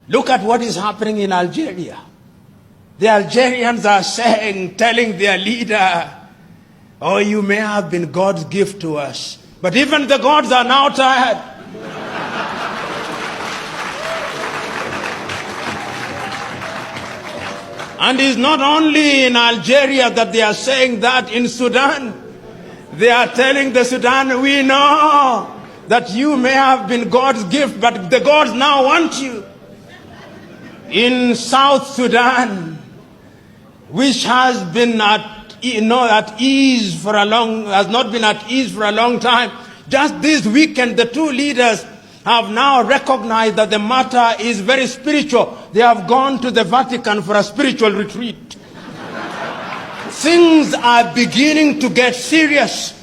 Look at what is happening in Algeria. The Algerians are telling their leader, oh, you may have been God's gift to us, but even the gods are now tired. And it's not only in Algeria that they are saying that. In Sudan, they are telling the Sudan, we know that you may have been God's gift, but the gods now want you. In South Sudan, which has been at ease for a long time, just this weekend, the two leaders have now recognized that the matter is very spiritual. They have gone to the Vatican for a spiritual retreat. Things are beginning to get serious.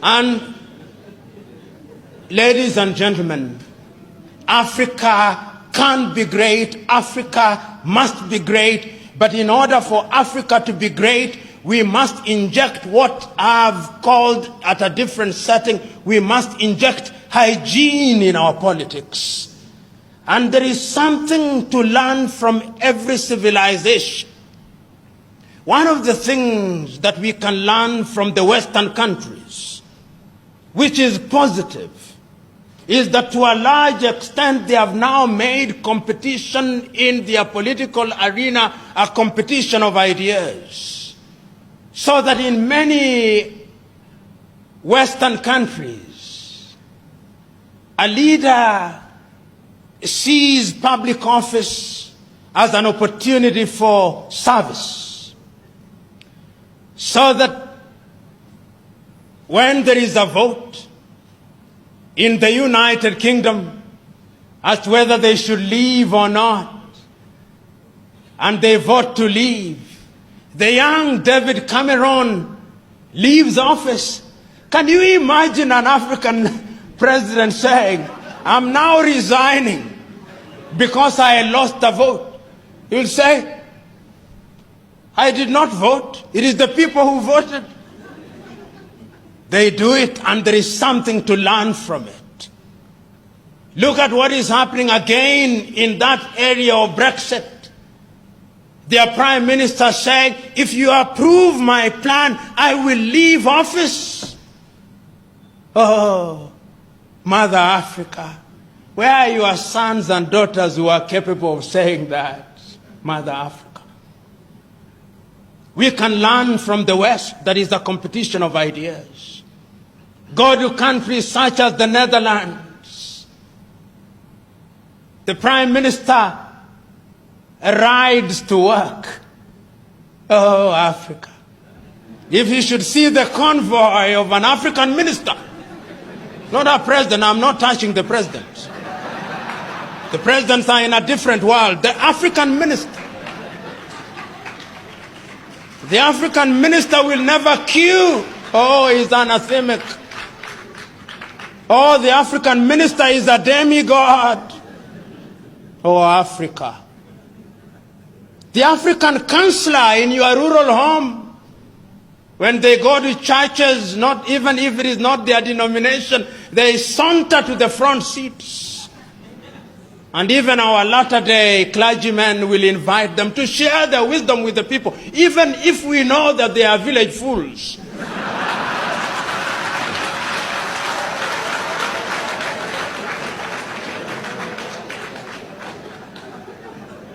And ladies and gentlemen, Africa can be great. Africa must be great. But in order for Africa to be great, we must inject what I've called at a different setting, we must inject hygiene in our politics. And there is something to learn from every civilization. One of the things that we can learn from the Western countries, which is positive, is that to a large extent they have now made competition in their political arena a competition of ideas. So that in many Western countries, a leader sees public office as an opportunity for service. So that when there is a vote in the United Kingdom as to whether they should leave or not, and they vote to leave, the young David Cameron leaves office. Can you imagine an African president saying, I'm now resigning because I lost the vote? He'll say, I did not vote. It is the people who voted. They do it, and there is something to learn from it. Look at what is happening again in that area of Brexit. Their prime minister said, if you approve my plan, I will leave office. Oh, Mother Africa, where are your sons and daughters who are capable of saying that, Mother Africa? We can learn from the West. That is a competition of ideas. Go to countries such as the Netherlands. The prime minister rides to work. Oh, Africa. If you should see the convoy of an African minister, not a president, I'm not touching the president. The presidents are in a different world. The African minister. The African minister will never queue. Oh, he's anathemic. Oh, the African minister is a demigod. Oh, Africa. The African counselor in your rural home, when they go to churches, not even if it is not their denomination, they saunter to the front seats. And even our latter-day clergymen will invite them to share their wisdom with the people, even if we know that they are village fools.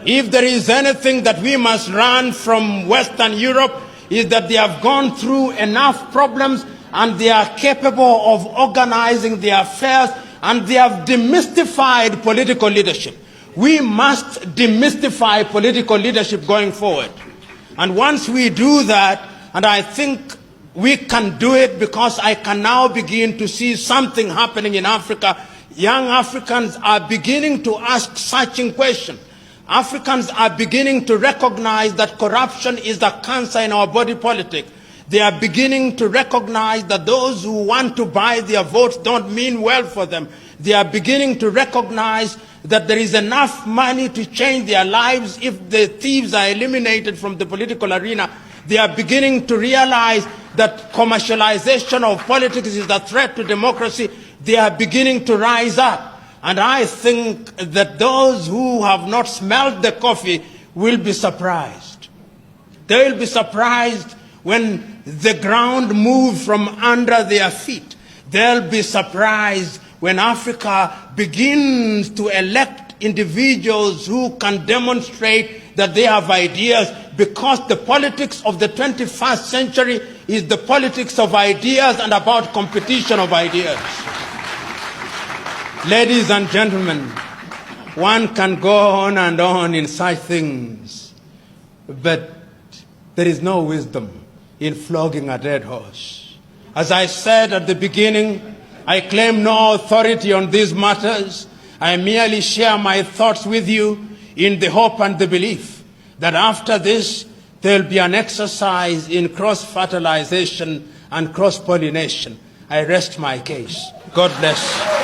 If there is anything that we must learn from Western Europe, is that they have gone through enough problems and they are capable of organizing their affairs, and they have demystified political leadership. We must demystify political leadership going forward. And once we do that, and I think we can do it because I can now begin to see something happening in Africa. Young Africans are beginning to ask searching questions. Africans are beginning to recognize that corruption is a cancer in our body politic. They are beginning to recognize that those who want to buy their votes don't mean well for them. They are beginning to recognize that there is enough money to change their lives if the thieves are eliminated from the political arena. They are beginning to realize that commercialization of politics is a threat to democracy. They are beginning to rise up. And I think that those who have not smelled the coffee will be surprised. They will be surprised when the ground moves from under their feet. They'll be surprised when Africa begins to elect individuals who can demonstrate that they have ideas, because the politics of the 21st century is the politics of ideas and about competition of ideas. Ladies and gentlemen, one can go on and on in such things, but there is no wisdom in flogging a dead horse. As I said at the beginning, I claim no authority on these matters. I merely share my thoughts with you in the hope and the belief that after this, there will be an exercise in cross-fertilization and cross-pollination. I rest my case. God bless.